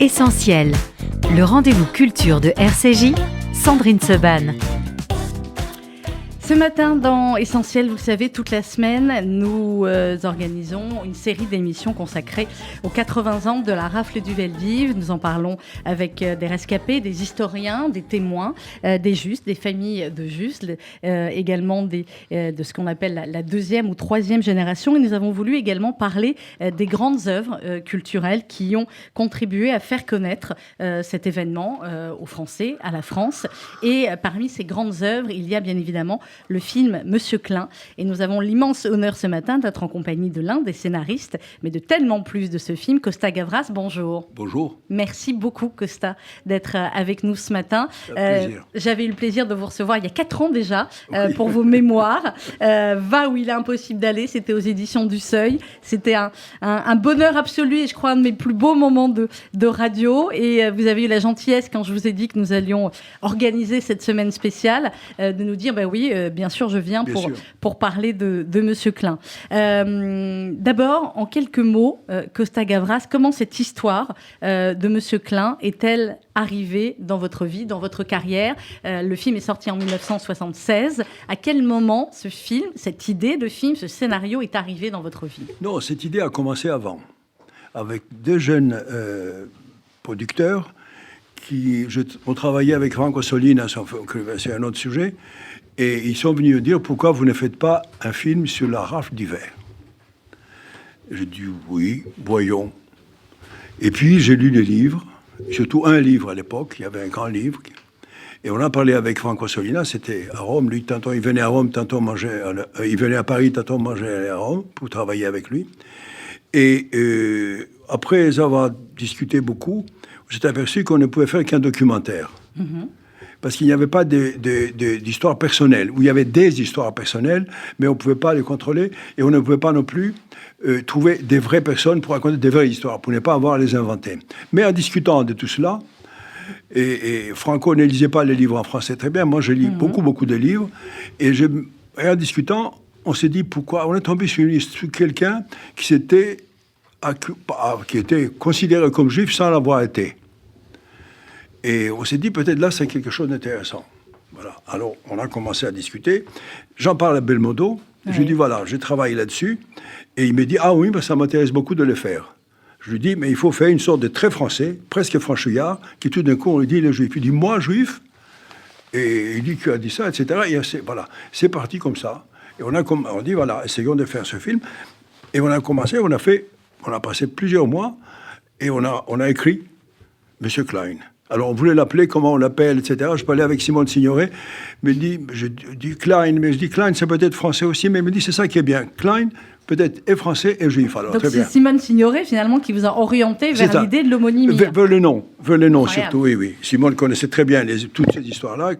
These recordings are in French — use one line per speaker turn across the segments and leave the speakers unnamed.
Essentiel, le rendez-vous culture de RCJ, Sandrine Seban.
Ce matin, dans Essentiel, vous le savez, toute la semaine, nous organisons une série d'émissions consacrées aux 80 ans de la rafle du Veldiv. Nous en parlons avec des rescapés, des historiens, des témoins, des justes, des familles de justes, également de ce qu'on appelle la deuxième ou troisième génération. Et nous avons voulu également parler des grandes œuvres culturelles qui ont contribué à faire connaître cet événement aux Français, à la France. Et parmi ces grandes œuvres, il y a bien évidemment le film Monsieur Klein. Et nous avons l'immense honneur ce matin d'être en compagnie de l'un des scénaristes, mais de tellement plus de ce film, Costa Gavras. Bonjour.
Bonjour.
Merci beaucoup, Costa, d'être avec nous ce matin. J'avais eu le plaisir de vous recevoir il y a 4 ans déjà pour vos mémoires. Va où il est impossible d'aller, c'était aux éditions du Seuil. C'était un bonheur absolu et je crois un de mes plus beaux moments de radio. Et vous avez eu la gentillesse, quand je vous ai dit que nous allions organiser cette semaine spéciale, de nous dire, bien sûr, je viens pour parler de Monsieur Klein. D'abord, en quelques mots, Costa Gavras, comment cette histoire de Monsieur Klein est-elle arrivée dans votre vie, dans votre carrière ? Le film est sorti en 1976. À quel moment ce film, cette idée de film, ce scénario est arrivé dans votre vie ?
Non, cette idée a commencé avant, avec deux jeunes producteurs on travaillait avec Franco Solina, c'est un autre sujet, et ils sont venus me dire pourquoi vous ne faites pas un film sur la rafle d'hiver. J'ai dit oui, voyons. Et puis j'ai lu des livres, surtout un livre à l'époque, il y avait un grand livre, et on a parlé avec Franco Solina, c'était à Rome, lui tantôt il venait à Rome, tantôt il venait à Paris, tantôt mangeait à Rome pour travailler avec lui. Et après avoir discuté beaucoup, j'ai aperçu qu'on ne pouvait faire qu'un documentaire. Mm-hmm. Parce qu'il n'y avait pas d'histoire personnelle, où il y avait des histoires personnelles, mais on ne pouvait pas les contrôler, et on ne pouvait pas non plus trouver des vraies personnes pour raconter des vraies histoires, pour ne pas avoir à les inventer. Mais en discutant de tout cela, et Franco ne lisait pas les livres en français très bien, moi je lis beaucoup de livres, et en discutant, on s'est dit pourquoi, on est tombé sur quelqu'un qui était considéré comme juif sans l'avoir été. Et on s'est dit, peut-être là, c'est quelque chose d'intéressant. Voilà. Alors, on a commencé à discuter. J'en parle à Belmondo. Oui. Je lui dis, voilà, j'ai travaillé là-dessus. Et il me dit, ah oui, ça m'intéresse beaucoup de le faire. Je lui dis, mais il faut faire une sorte de très français, presque franchouillard, qui tout d'un coup, on lui dit, le juif. Il dit, moi, juif. Et il dit, tu as dit ça, etc. Et voilà, c'est parti comme ça. Et on dit, voilà, essayons de faire ce film. Et on a commencé, on a passé plusieurs mois, et on a écrit Monsieur Klein. Alors, on voulait l'appeler, comment on l'appelle, etc. Je parlais avec Simone Signoret, je dis Klein, mais je dis Klein, c'est peut-être français aussi, mais il me dit, c'est ça qui est bien. Klein, peut-être, est français et juif. Alors,
donc, c'est Simone Signoret, finalement, qui vous a orienté vers l'idée de l'homonymie.
Vers le nom surtout, oui. Simone connaissait très bien toutes ces histoires-là.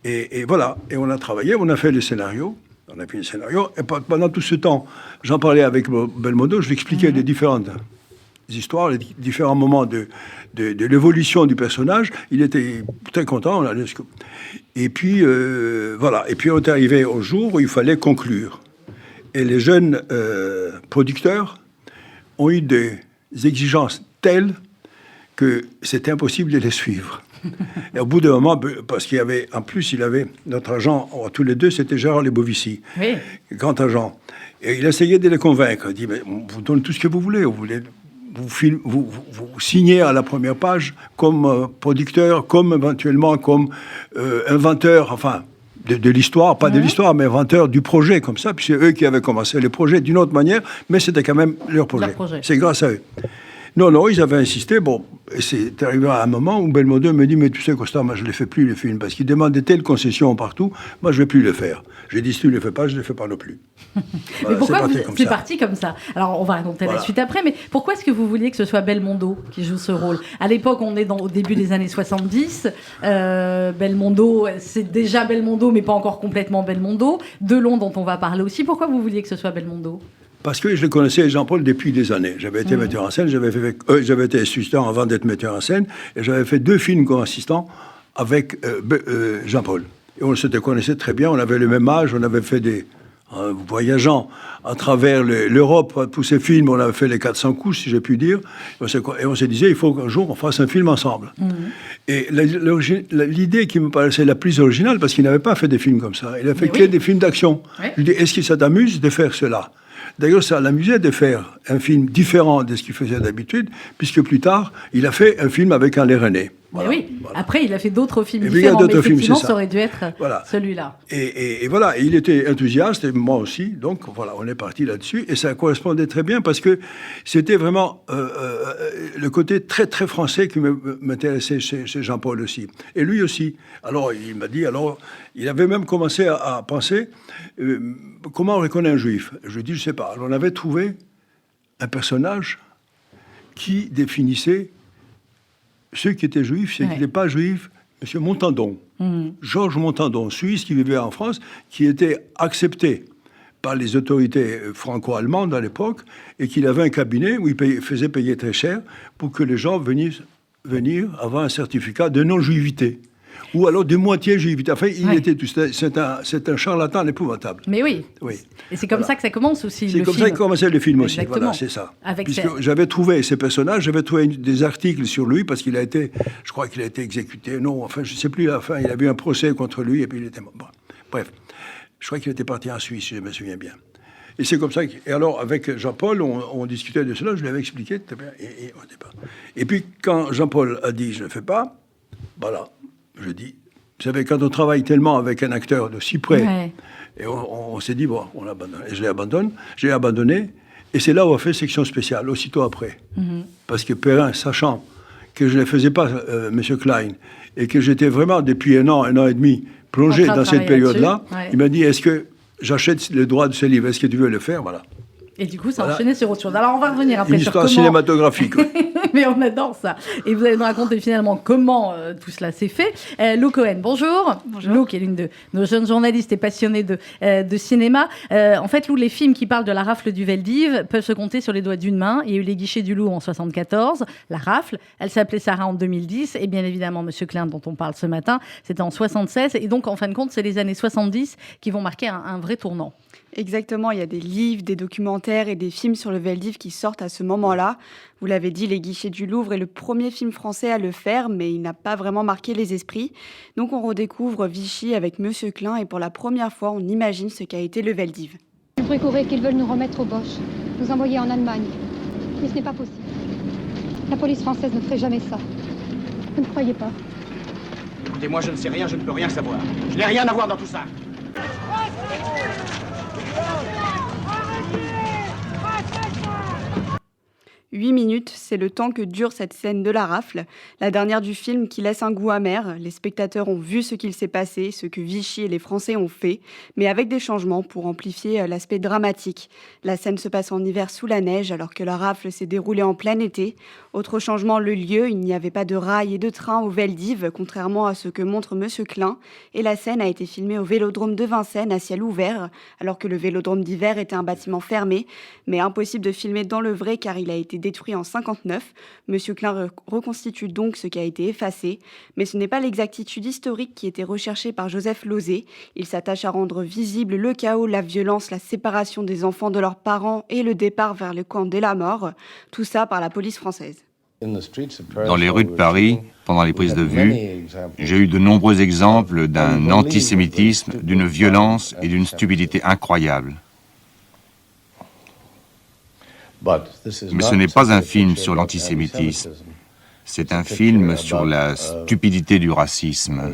Et voilà, et on a travaillé, on a fait le scénario. On a fait le scénario, et pendant tout ce temps, j'en parlais avec Belmondo, je lui expliquais les différentes histoires, les différents moments de l'évolution du personnage. Il était très content. Et puis, voilà. Et puis, on est arrivé au jour où il fallait conclure. Et les jeunes producteurs ont eu des exigences telles que c'était impossible de les suivre. Et au bout d'un moment, parce qu'il y avait, en plus, notre agent, tous les deux, c'était Gérard Lebovici, oui. Grand agent. Et il essayait de les convaincre. Il dit, mais on vous donne tout ce que vous voulez. Vous signez à la première page comme producteur, comme éventuellement comme inventeur, enfin, de l'histoire, pas de l'histoire, mais inventeur du projet, comme ça. Puis c'est eux qui avaient commencé le projet d'une autre manière, mais c'était quand même leur projet. C'est grâce à eux. Non, ils avaient insisté. Bon, et c'est arrivé à un moment où Belmondo me dit, mais tu sais, Costa, moi, je ne les fais plus, les films, parce qu'ils demandent de telles concessions partout, moi, je ne vais plus le faire. J'ai dit, si tu ne le fais pas, je ne le fais pas non plus.
Voilà, mais pourquoi c'est parti comme ça ? Alors, on va raconter la suite après, mais pourquoi est-ce que vous vouliez que ce soit Belmondo qui joue ce rôle ? À l'époque, on est au début des années 70. Belmondo, c'est déjà Belmondo, mais pas encore complètement Belmondo. Delon, dont on va parler aussi. Pourquoi vous vouliez que ce soit Belmondo ?
Parce que je le connaissais, Jean-Paul, depuis des années. J'avais été metteur en scène, j'avais été assistant avant d'être metteur en scène, et j'avais fait 2 films comme assistant avec Jean-Paul. Et on se connaissait très bien, on avait le même âge, on avait fait voyageant à travers l'Europe pour ces films. On avait fait les 400 coups, si j'ai pu dire. Et on se disait, il faut qu'un jour, on fasse un film ensemble. Et l'idée qui me paraissait la plus originale, parce qu'il n'avait pas fait des films comme ça, il a fait que des films d'action. Je lui dis, est-ce que ça t'amuse de faire cela? D'ailleurs, ça l'amusait de faire un film différent de ce qu'il faisait d'habitude, puisque plus tard, il a fait un film avec Alain René.
Voilà, voilà. Après, il a fait d'autres films différents, mais effectivement, ça aurait dû être celui-là.
Et voilà, et il était enthousiaste, et moi aussi, donc voilà, on est parti là-dessus, et ça correspondait très bien, parce que c'était vraiment le côté très, très français qui m'intéressait chez Jean-Paul aussi. Et lui aussi. Alors, il m'a dit, il avait même commencé à penser, comment on reconnaît un juif? Je lui ai dit, je ne sais pas. Alors, on avait trouvé un personnage qui définissait ceux qui étaient juifs, ceux qui n'étaient pas juifs. M. Montandon, Georges Montandon, Suisse, qui vivait en France, qui était accepté par les autorités franco-allemandes à l'époque, et qu'il avait un cabinet où il faisait payer très cher pour que les gens venir avoir un certificat de non-juivité. Ou alors de moitié juivité. Enfin, il était tout. C'est un charlatan épouvantable.
Mais oui. Et c'est comme ça que ça commence aussi. C'est
comme ça que commençait le film aussi. Voilà, c'est ça. J'avais trouvé ces personnages, j'avais trouvé des articles sur lui parce qu'il a été, je crois qu'il a été exécuté. Non, enfin, je ne sais plus. À la fin, il a eu un procès contre lui et puis il était mort. Bon. Bref, je crois qu'il était parti en Suisse, si je me souviens bien. Et c'est comme ça. Et alors, avec Jean-Paul, on discutait de cela. Je lui avais expliqué. Et puis, quand Jean-Paul a dit, je ne le fais pas, voilà. Je dis, vous savez, quand on travaille tellement avec un acteur de si près, et on s'est dit, bon, on abandonne. Et je l'ai abandonné, et c'est là où on a fait section spéciale, aussitôt après. Parce que Perrin, sachant que je ne faisais pas M. Klein, et que j'étais vraiment, depuis un an et demi, plongé dans cette période-là, il m'a dit, est-ce que j'achète le droit de ce livre? Est-ce que tu veux le faire? Voilà.
Et du coup, ça a enchaîné sur autre chose. Alors, on va revenir après sur
histoire cinématographique.
Mais on adore ça. Et vous allez nous raconter finalement comment tout cela s'est fait. Lou Cohen, bonjour. Bonjour. Lou, qui est l'une de nos jeunes journalistes et passionnée de cinéma. En fait, Lou, les films qui parlent de la rafle du Veldiv peuvent se compter sur les doigts d'une main. Il y a eu Les Guichets du Loup en 1974, la rafle. Elle s'appelait Sarah en 2010. Et bien évidemment, Monsieur Klein, dont on parle ce matin, c'était en 1976. Et donc, en fin de compte, c'est les années 70 qui vont marquer un vrai tournant.
Exactement, il y a des livres, des documentaires et des films sur le Veldiv qui sortent à ce moment-là. Vous l'avez dit, Les Guichets du Louvre est le premier film français à le faire, mais il n'a pas vraiment marqué les esprits. Donc on redécouvre Vichy avec Monsieur Klein et pour la première fois, on imagine ce qu'a été le Veldiv.
Le bruit courait qu'ils veulent nous remettre aux Boches, nous envoyer en Allemagne. Mais ce n'est pas possible. La police française ne ferait jamais ça. Vous ne croyez pas?
Écoutez, moi je ne sais rien, je ne peux rien savoir. Je n'ai rien à voir dans tout ça.
8 minutes, c'est le temps que dure cette scène de la rafle, la dernière du film qui laisse un goût amer. Les spectateurs ont vu ce qu'il s'est passé, ce que Vichy et les Français ont fait, mais avec des changements pour amplifier l'aspect dramatique. La scène se passe en hiver sous la neige, alors que la rafle s'est déroulée en plein été. Autre changement, le lieu, il n'y avait pas de rails et de train au Veldiv, contrairement à ce que montre Monsieur Klein. Et la scène a été filmée au Vélodrome de Vincennes à ciel ouvert, alors que le Vélodrome d'hiver était un bâtiment fermé, mais impossible de filmer dans le vrai car il a été détruit en 1959. Monsieur Klein reconstitue donc ce qui a été effacé, mais ce n'est pas l'exactitude historique qui était recherchée par Joseph Losey. Il s'attache à rendre visible le chaos, la violence, la séparation des enfants de leurs parents et le départ vers le camp de la mort, tout ça par la police française.
Dans les rues de Paris, pendant les prises de vue, j'ai eu de nombreux exemples d'un antisémitisme, d'une violence et d'une stupidité incroyables. Mais ce n'est pas un film sur l'antisémitisme, c'est un film sur la stupidité du racisme.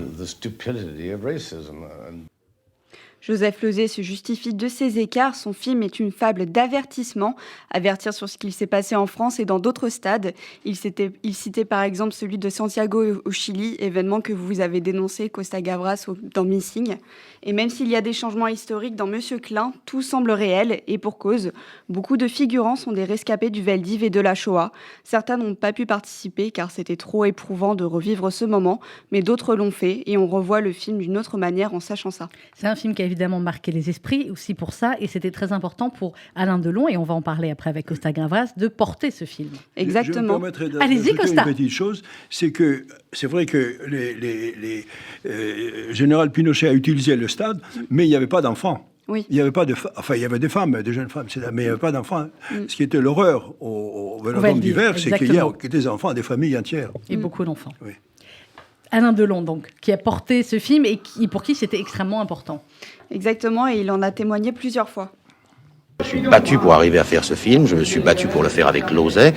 Joseph Losey se justifie de ses écarts. Son film est une fable d'avertissement, avertir sur ce qu'il s'est passé en France et dans d'autres stades. Il citait par exemple celui de Santiago au Chili, événement que vous avez dénoncé, Costa Gavras, dans Missing. Et même s'il y a des changements historiques dans Monsieur Klein, tout semble réel et pour cause. Beaucoup de figurants sont des rescapés du Veldiv et de la Shoah. Certains n'ont pas pu participer car c'était trop éprouvant de revivre ce moment, mais d'autres l'ont fait et on revoit le film d'une autre manière en sachant ça.
C'est un film qui a évidemment marqué les esprits aussi pour ça, et c'était très important pour Alain Delon, et on va en parler après avec Costa Gavras, de porter ce film.
Exactement.
Allez-y, Costa.
Une petite chose, c'est vrai que Général Pinochet a utilisé le stade, mais il n'y avait pas d'enfants.
Oui.
Il n'y avait pas de enfin, il y avait des femmes, des jeunes femmes, mais il n'y avait pas d'enfants. Ce qui était l'horreur au Vélodrome d'hiver, c'est qu'il y a des enfants, des familles entières.
Et beaucoup d'enfants.
Oui.
Alain Delon, donc, qui a porté ce film et pour qui c'était extrêmement important.
Exactement, et il en a témoigné plusieurs fois.
Je me suis battu pour arriver à faire ce film, je me suis battu pour le faire avec Lauzet.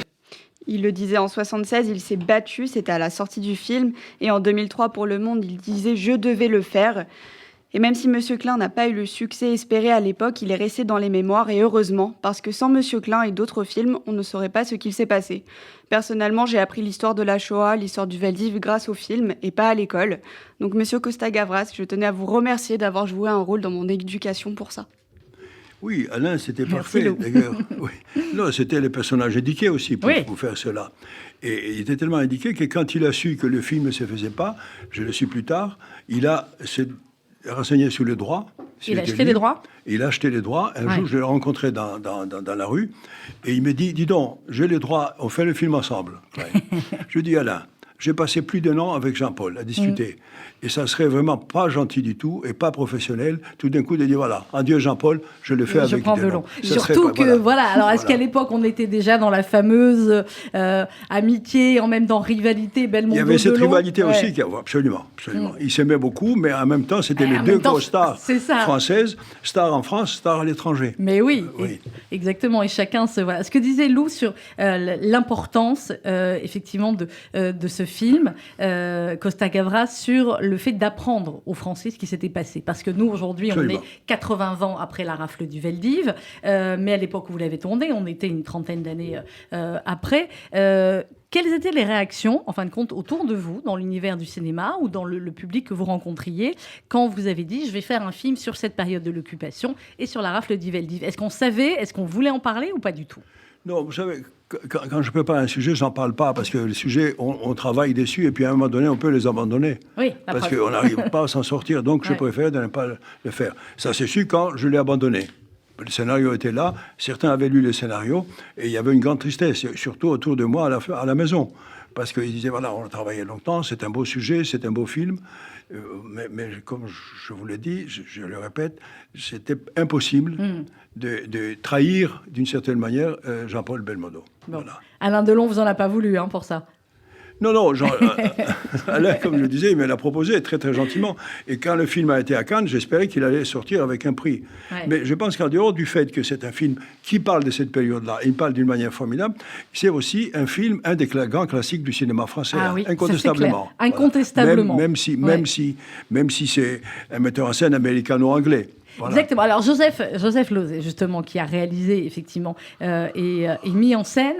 Il le disait en 1976, il s'est battu, c'était à la sortie du film. Et en 2003, pour Le Monde, il disait « Je devais le faire ». Et même si Monsieur Klein n'a pas eu le succès espéré à l'époque, il est resté dans les mémoires, et heureusement, parce que sans Monsieur Klein et d'autres films, on ne saurait pas ce qu'il s'est passé. Personnellement, j'ai appris l'histoire de la Shoah, l'histoire du Veldiv grâce au film, et pas à l'école. Donc Monsieur Costa-Gavras, je tenais à vous remercier d'avoir joué un rôle dans mon éducation pour ça.
Oui, Alain, c'était parfait, d'ailleurs. Oui. Non, c'était les personnages indiqués aussi pour faire cela. Et il était tellement indiqué que quand il a su que le film ne se faisait pas, je le suis plus tard, il a renseigné sur le droit.
Il a acheté les droits.
Il a acheté les droits. Un jour, je l'ai rencontré dans la rue, et il me dit, dis donc, j'ai les droits, on fait le film ensemble. Ouais. Je dis, Alain, j'ai passé plus d'1 an avec Jean-Paul à discuter. Et ça serait vraiment pas gentil du tout et pas professionnel, tout d'un coup, de dire, voilà, adieu Jean-Paul, je le fais avec Delon.
Surtout que, voilà, alors est-ce qu'à l'époque, on était déjà dans la fameuse amitié, en même temps rivalité, Belmondo-Delon?
Il y avait cette rivalité aussi, absolument. Ils s'aimaient beaucoup, mais en même temps, c'était les deux grosses stars françaises, stars en France, stars à l'étranger.
Mais oui. Exactement, et chacun se... Voilà. Ce que disait Lou sur l'importance, effectivement, de ce film, Costa-Gavras, sur le fait d'apprendre aux Français ce qui s'était passé. Parce que nous, aujourd'hui, on est 80 ans après la rafle du Veldiv, mais à l'époque où vous l'avez tourné, on était une trentaine d'années après. Quelles étaient les réactions, en fin de compte, autour de vous, dans l'univers du cinéma ou dans le public que vous rencontriez, quand vous avez dit « je vais faire un film sur cette période de l'occupation et sur la rafle du Veldiv ». Est-ce qu'on savait, est-ce qu'on voulait en parler ou pas du tout?
Non, vous savez, quand je prépare un sujet, j'en parle pas, parce que le sujet, on travaille dessus, et puis à un moment donné, on peut les abandonner.
Oui,
parce qu'on n'arrive pas à s'en sortir, donc je préfère de ne pas le faire. Ça, c'est sûr quand je l'ai abandonné. Le scénario était là, certains avaient lu le scénario, et il y avait une grande tristesse, surtout autour de moi à la maison. Parce qu'ils disaient, voilà, on a travaillé longtemps, c'est un beau sujet, c'est un beau film, mais comme je vous l'ai dit, je le répète, c'était impossible de trahir, d'une certaine manière, Jean-Paul Belmondo.
Bon.
Voilà.
Alain Delon vous en a pas voulu pour ça?
Non, Alain, comme je disais, il me l'a proposé très très gentiment. Et quand le film a été à Cannes, j'espérais qu'il allait sortir avec un prix. Ouais. Mais je pense qu'en dehors du fait que c'est un film qui parle de cette période-là, il parle d'une manière formidable, c'est aussi un film, un des grands classiques du cinéma français, incontestablement.
Voilà. Incontestablement.
Même si c'est un metteur en scène américano-anglais. Voilà.
Exactement. Alors Joseph Losey, justement, qui a réalisé effectivement et mis en scène.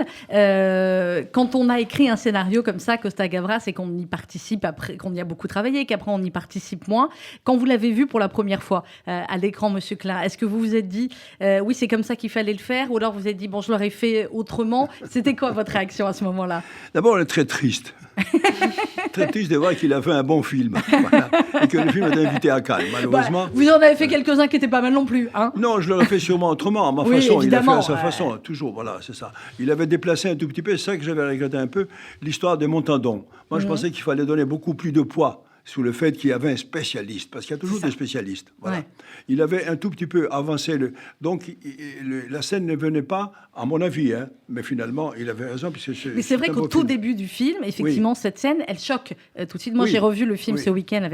Quand on a écrit un scénario comme ça, Costa-Gavras, et qu'on y participe après, qu'on y a beaucoup travaillé, qu'après on y participe moins. Quand vous l'avez vu pour la première fois à l'écran, Monsieur Klein, est-ce que vous vous êtes dit oui, c'est comme ça qu'il fallait le faire, ou alors vous vous êtes dit bon, je l'aurais fait autrement? C'était quoi votre réaction à ce moment-là?
D'abord, on est très triste. Très triste de voir qu'il a fait un bon film. Voilà. Et que le film est invité à Cannes, malheureusement.
Vous en avez fait quelques-uns qui n'étaient pas mal non plus, hein?
Non, je l'aurais fait sûrement autrement, à ma façon. Il a fait à sa façon, toujours, voilà, c'est ça. Il avait déplacé un tout petit peu, c'est ça que j'avais regretté un peu, l'histoire de Montandon. Moi, je pensais qu'il fallait donner beaucoup plus de poids sous le fait qu'il y avait un spécialiste, parce qu'il y a toujours des spécialistes. Voilà. Ouais. Il avait un tout petit peu avancé. Donc, la scène ne venait pas, à mon avis, mais finalement, il avait raison.
Mais c'est vrai qu'au tout début du film, effectivement, cette scène, elle choque tout de suite. Moi, j'ai revu le film ce week-end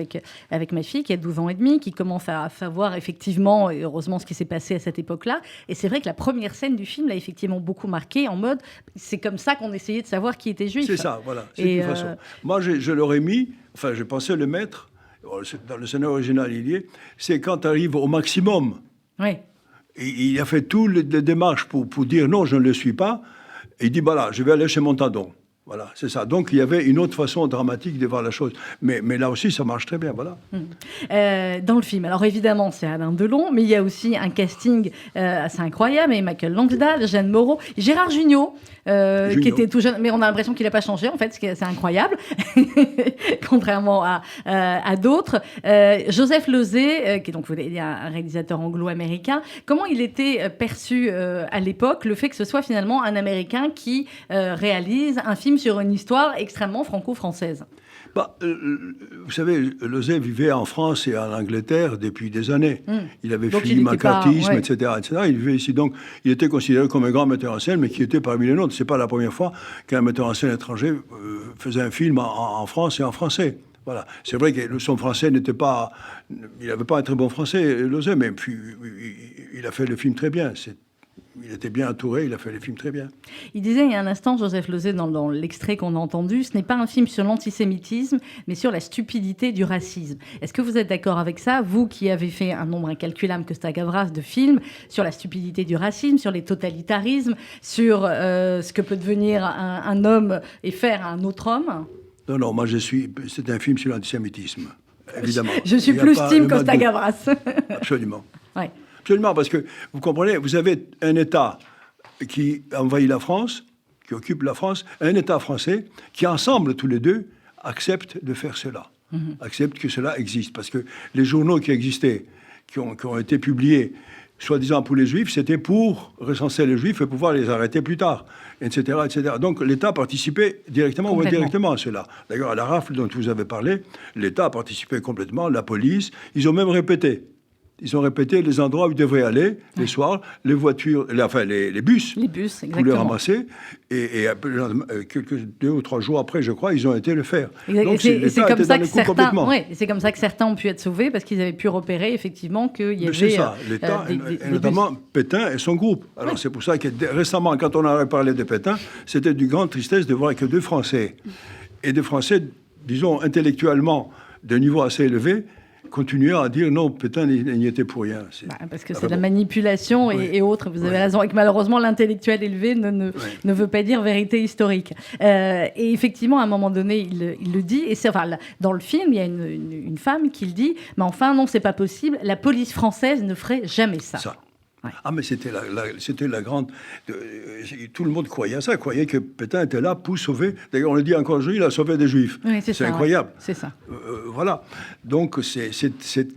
avec ma fille, qui a 12 ans et demi, qui commence à savoir, effectivement, et heureusement, ce qui s'est passé à cette époque-là. Et c'est vrai que la première scène du film l'a effectivement beaucoup marqué, en mode, c'est comme ça qu'on essayait de savoir qui était juif.
C'est ça, voilà. C'est une façon. Moi, je l'aurais mis... Enfin, je pensais le mettre, dans le scénario original, il y est, c'est quand tu arrives au maximum.
Oui.
Et il a fait toutes les démarches pour dire non, je ne le suis pas. Et il dit, voilà, je vais aller chez Montandon. Voilà, c'est ça. Donc, il y avait une autre façon dramatique de voir la chose. Mais là aussi, ça marche très bien, voilà.
Dans le film, alors évidemment, c'est Alain Delon, mais il y a aussi un casting assez incroyable, et Michael Langsdale, Jeanne Moreau, Gérard Jugnot, qui était tout jeune, mais on a l'impression qu'il n'a pas changé, en fait, c'est incroyable, contrairement à d'autres. Joseph Losey, qui est donc un réalisateur anglo-américain, comment il était perçu à l'époque, le fait que ce soit finalement un Américain qui réalise un film sur une histoire extrêmement franco-française?
Vous savez, Lauzet vivait en France et en Angleterre depuis des années. Il avait
donc
fui le macartisme, etc., etc. Il vivait ici, donc il était considéré comme un grand metteur en scène, mais qui était parmi les nôtres. C'est pas la première fois qu'un metteur en scène étranger faisait un film en France et en français. Voilà. C'est vrai que son français n'était pas... Il n'avait pas un très bon français, Lauzet, mais puis il a fait le film très bien. Il était bien entouré, il a fait les films très bien.
Il disait il y a un instant, Joseph Lauzet, dans l'extrait qu'on a entendu, ce n'est pas un film sur l'antisémitisme, mais sur la stupidité du racisme. Est-ce que vous êtes d'accord avec ça, vous qui avez fait un nombre incalculable, Costa Gavras, de films sur la stupidité du racisme, sur les totalitarismes, sur ce que peut devenir un homme et faire un autre homme?
Non, moi c'est un film sur l'antisémitisme, évidemment.
Je suis plus team Costa Gavras.
Absolument.
Ouais.
Absolument, parce que, vous comprenez, vous avez un État qui envahit la France, qui occupe la France, un État français qui, ensemble, tous les deux, acceptent de faire cela, acceptent que cela existe. Parce que les journaux qui existaient, qui ont été publiés, soi-disant pour les Juifs, c'était pour recenser les Juifs et pouvoir les arrêter plus tard, etc., etc. Donc l'État participait directement ou indirectement à cela. D'ailleurs, à la rafle dont vous avez parlé, l'État a participé complètement, la police, ils ont même répété. Ils ont répété les endroits où ils devraient aller, les soirs, les voitures, les bus. Les bus, exactement. Pour les ramasser. Et 2 ou 3 jours après, je crois, ils ont été le faire.
Donc c'est comme ça que certains, c'est comme ça que certains ont pu être sauvés, parce qu'ils avaient pu repérer effectivement qu'il y avait...
C'est ça, l'État, et notamment Pétain et son groupe. Alors c'est pour ça que récemment, quand on a parlé de Pétain, c'était d'une grande tristesse de voir que 2 Français, et des Français, disons, intellectuellement, de niveau assez élevé, continuer à dire non, Pétain n'y était pour rien.
Parce que c'est de la manipulation et autres, vous avez raison, et que malheureusement l'intellectuel élevé ne veut pas dire vérité historique. Et effectivement, à un moment donné, il le dit, et dans le film, il y a une femme qui le dit, mais enfin non, c'est pas possible, la police française ne ferait jamais ça.
Ouais. Ah, mais c'était la grande... tout le monde croyait à ça, croyait que Pétain était là pour sauver... D'ailleurs, on le dit encore aujourd'hui, il a sauvé des Juifs.
Oui, c'est
incroyable.
Ouais. C'est ça.
Voilà. Donc, cette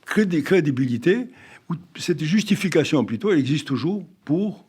crédibilité, ou cette justification plutôt, elle existe toujours pour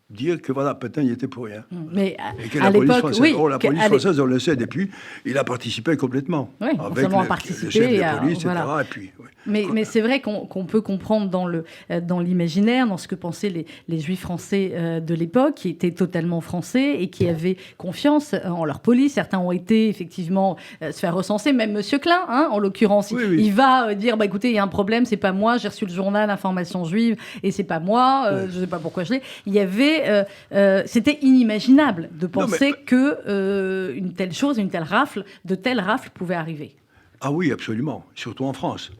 dire que voilà, Pétain n'y était pour rien.
Mais
et que la police française, la police française, on le sait depuis, il a participé complètement.
Oui,
avec le chef de police, etc. Et puis,
mais c'est vrai qu'on peut comprendre dans l'imaginaire, dans ce que pensaient les Juifs français de l'époque, qui étaient totalement français et qui avaient confiance en leur police. Certains ont été effectivement se faire recenser, même Monsieur Klein, en l'occurrence. Il va dire, écoutez, il y a un problème, c'est pas moi, j'ai reçu le journal Information Juive et c'est pas moi, je sais pas pourquoi je l'ai. Il y avait c'était inimaginable de penser que une telle chose, de telles rafles pouvaient arriver.
Ah oui, absolument, surtout en France.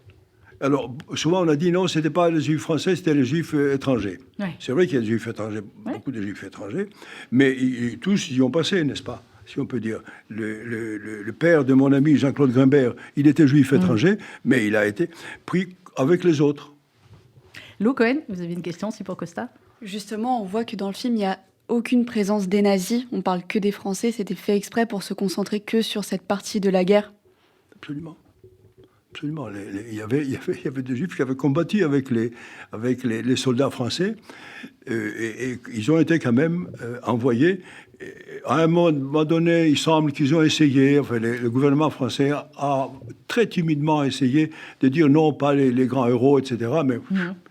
Alors, souvent on a dit non, c'était pas les Juifs français, c'était les Juifs étrangers. Ouais. C'est vrai qu'il y a des Juifs étrangers, beaucoup de Juifs étrangers, mais tous y ont passé, n'est-ce pas, si on peut dire. Le père de mon ami Jean-Claude Grimbert, il était Juif étranger, mais il a été pris avec les autres.
Lou Cohen, vous avez une question aussi pour Costa ?
Justement, on voit que dans le film, il n'y a aucune présence des nazis. On parle que des Français. C'était fait exprès pour se concentrer que sur cette partie de la guerre.
Absolument. Absolument. Il y avait des Juifs qui avaient combattu avec les soldats français et ils ont été quand même envoyés. À un moment donné, il semble qu'ils ont essayé, le gouvernement français a très timidement essayé de dire non, pas les grands héros, etc. Mais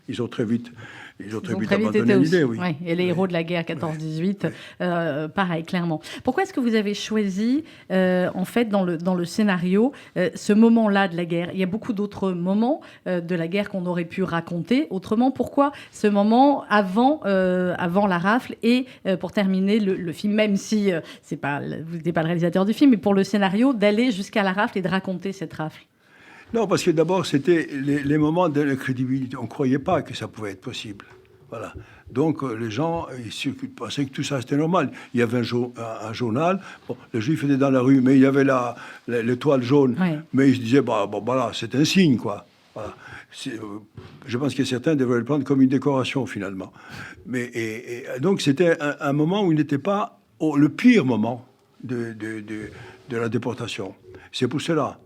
ils ont très vite... Ils ont très vite abandonné l'idée, oui.
Et les héros de la guerre 14-18, pareil, clairement. Pourquoi est-ce que vous avez choisi, en fait, dans le scénario, ce moment-là de la guerre ? Il y a beaucoup d'autres moments de la guerre qu'on aurait pu raconter autrement. Pourquoi ce moment avant la rafle et pour terminer le film, même si vous n'êtes pas le réalisateur du film, mais pour le scénario, d'aller jusqu'à la rafle et de raconter cette rafle ?
Non, parce que d'abord, c'était les moments de la crédibilité. On ne croyait pas que ça pouvait être possible. Voilà. Donc, les gens ils pensaient que tout ça, c'était normal. Il y avait un journal. Bon, les Juifs étaient dans la rue, mais il y avait l'étoile jaune. Oui. Mais ils se disaient, voilà, c'est un signe, quoi. Voilà. Je pense que certains devraient le prendre comme une décoration, finalement. Mais, et donc, c'était un moment où il n'était pas le pire moment de la déportation. C'est pour cela.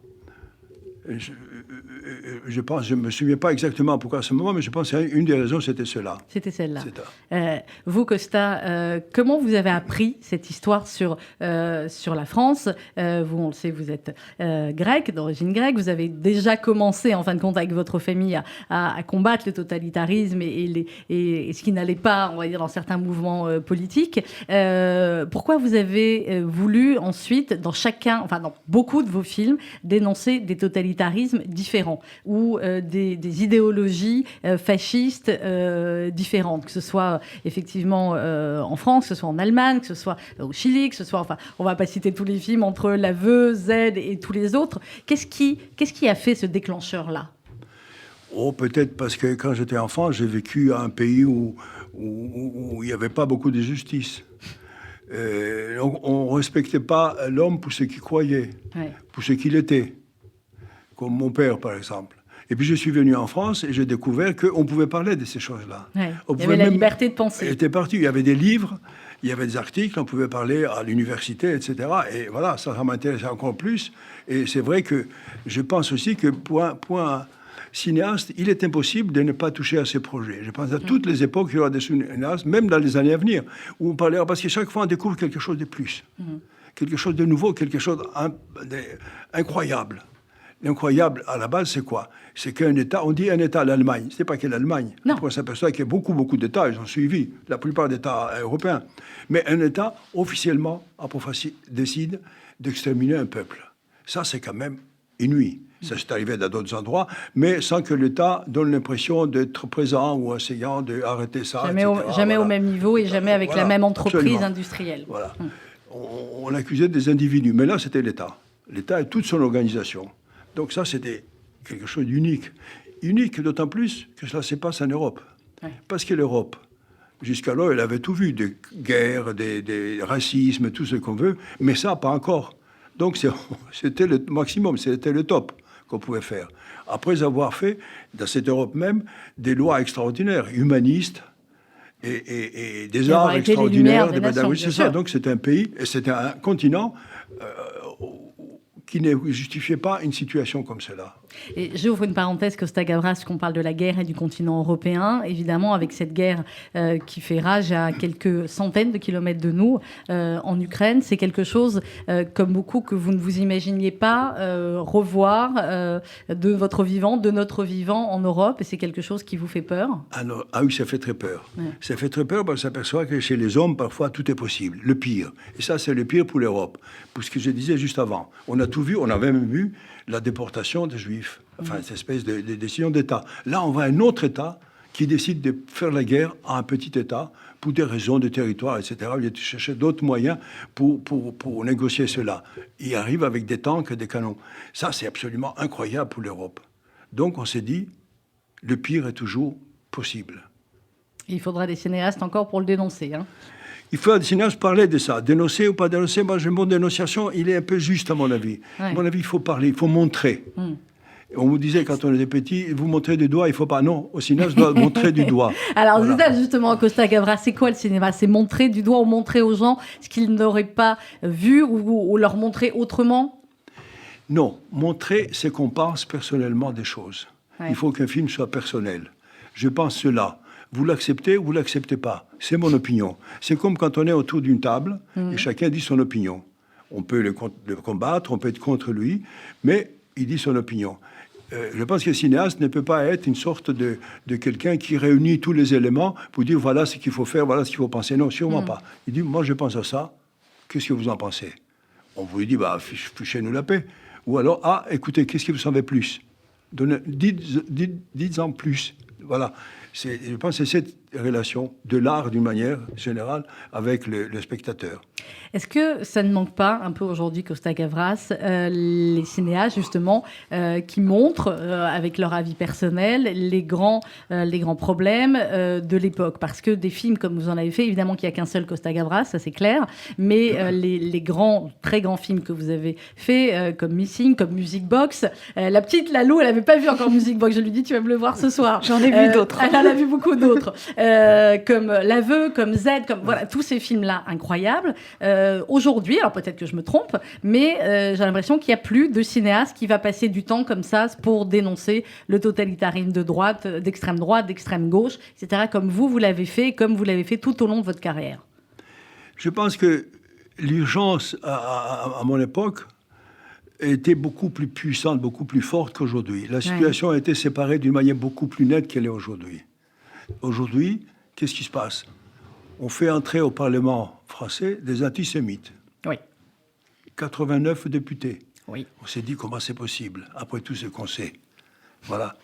je pense, je ne me souviens pas exactement pourquoi à ce moment, mais je pense qu'une des raisons, c'était cela.
C'était celle-là. Vous, Costa, comment vous avez appris cette histoire sur la France? Vous, on le sait, vous êtes grec, d'origine grecque. Vous avez déjà commencé, en fin de compte, avec votre famille, à combattre le totalitarisme et ce qui n'allait pas, on va dire, dans certains mouvements politiques. Pourquoi vous avez voulu ensuite, dans beaucoup de vos films, dénoncer des totalitarismes différents ou des idéologies fascistes différentes, que ce soit effectivement en France, que ce soit en Allemagne, que ce soit au Chili, que ce soit, on va pas citer tous les films entre L'Aveu, Z et tous les autres. Qu'est-ce qui a fait ce déclencheur-là?
Peut-être parce que quand j'étais enfant, j'ai vécu à un pays où il n'y avait pas beaucoup de justice. On ne respectait pas l'homme pour ce qu'il croyait, pour ce qu'il était, comme mon père, par exemple. Et puis je suis venu en France et j'ai découvert qu'on pouvait parler de ces choses-là.
Il y avait la liberté de penser.
Il y avait des livres, il y avait des articles, on pouvait parler à l'université, etc. Et voilà, ça m'intéressait encore plus. Et c'est vrai que je pense aussi que pour un cinéaste, il est impossible de ne pas toucher à ces projets. Je pense à toutes les époques, il y aura des cinéastes, même dans les années à venir, où on parlera, parce que chaque fois on découvre quelque chose de plus, quelque chose de nouveau, quelque chose d'incroyable. L'incroyable, à la base, c'est quoi? C'est qu'un État, on dit un État, l'Allemagne, c'est pas que l'Allemagne. Après, on s'aperçoit qu'il y a beaucoup d'États, ils ont suivi, la plupart d'États européens. Mais un État, officiellement, décide d'exterminer un peuple. Ça, c'est quand même inouï. Ça s'est arrivé dans d'autres endroits, mais sans que l'État donne l'impression d'être présent ou essayant d'arrêter ça.
Jamais au même niveau et jamais avec la même entreprise industrielle.
Voilà. On accusait des individus, mais là, c'était l'État. L'État et toute son organisation. Donc ça, c'était quelque chose d'unique. Unique d'autant plus que cela se passe en Europe. Parce que l'Europe, jusqu'alors, elle avait tout vu, des guerres, des racismes, tout ce qu'on veut, mais ça, pas encore. Donc c'était le maximum, c'était le top qu'on pouvait faire. Après avoir fait, dans cette Europe même, des lois extraordinaires, humanistes, et des arts extraordinaires, des pédagogies, c'est ça. Donc c'était un pays, et c'était un continent qui ne justifiait pas une situation comme cela.
Et j'ouvre une parenthèse, Costa Gavras, qu'on parle de la guerre et du continent européen. Évidemment, avec cette guerre qui fait rage à quelques centaines de kilomètres de nous, en Ukraine, c'est quelque chose, comme beaucoup, que vous ne vous imaginiez pas revoir de votre vivant, de notre vivant en Europe. Et c'est quelque chose qui vous fait peur?
Ah oui, ça fait très peur. Ça fait très peur parce qu'on s'aperçoit que chez les hommes, parfois, tout est possible. Le pire. Et ça, c'est le pire pour l'Europe. Pour ce que je disais juste avant. On a tout vu, on a même vu la déportation des Juifs, enfin, cette espèce de décision d'État. Là, on voit un autre État qui décide de faire la guerre à un petit État pour des raisons de territoire, etc. Il a cherché d'autres moyens pour négocier cela. Il arrive avec des tanks et des canons. Ça, c'est absolument incroyable pour l'Europe. Donc, on s'est dit, le pire est toujours possible.
Il faudra des cinéastes encore pour le dénoncer, hein.
Il faut des cinéastes parler de ça. Dénoncer ou pas dénoncer, moi, le mot dénonciation, il est un peu juste, à mon avis. À mon avis, il faut parler, il faut montrer. On vous disait, quand on était petit, vous montrez du doigt, il ne faut pas. Non, au cinéma, je dois montrer du doigt.
Alors, voilà. C'est ça, justement, Costa Gavras, c'est quoi le cinéma? C'est montrer du doigt ou montrer aux gens ce qu'ils n'auraient pas vu ou leur montrer autrement?
Non, montrer, c'est qu'on pense personnellement des choses. Il faut qu'un film soit personnel. Je pense cela. Vous l'acceptez ou vous ne l'acceptez pas. C'est mon opinion. C'est comme quand on est autour d'une table et chacun dit son opinion. On peut le combattre, on peut être contre lui, mais il dit son opinion. Je pense que le cinéaste ne peut pas être une sorte de quelqu'un qui réunit tous les éléments pour dire voilà ce qu'il faut faire, voilà ce qu'il faut penser. Non, sûrement pas. Il dit moi je pense à ça, qu'est-ce que vous en pensez? On vous dit bah fichez-nous la paix. Ou alors écoutez, qu'est-ce que vous savez plus? Dites-en plus. Voilà. Je pense que c'est cette relation de l'art, d'une manière générale, avec le spectateur.
Est-ce que ça ne manque pas un peu aujourd'hui, Costa Gavras, les cinéastes justement qui montrent avec leur avis personnel les grands problèmes de l'époque? Parce que des films comme vous en avez fait, évidemment qu'il n'y a qu'un seul Costa Gavras, ça c'est clair, mais les très grands films que vous avez fait, comme Missing, comme Music Box, la petite Lalou, elle n'avait pas vu encore Music Box, je lui dis tu vas me le voir ce soir.
J'en ai vu d'autres.
Elle en a vu beaucoup d'autres, comme L'Aveu, comme Z, comme voilà tous ces films-là incroyables. Aujourd'hui, alors peut-être que je me trompe, mais j'ai l'impression qu'il n'y a plus de cinéaste qui va passer du temps comme ça pour dénoncer le totalitarisme de droite, d'extrême gauche, etc., comme vous l'avez fait, comme vous l'avez fait tout au long de votre carrière.
Je pense que l'urgence, à mon époque, était beaucoup plus puissante, beaucoup plus forte qu'aujourd'hui. La situation a été séparée d'une manière beaucoup plus nette qu'elle est aujourd'hui. Aujourd'hui, qu'est-ce qui se passe? On fait entrer au Parlement français des antisémites.
Oui.
89 députés.
Oui.
On s'est dit comment c'est possible, après tout ce qu'on sait. Voilà.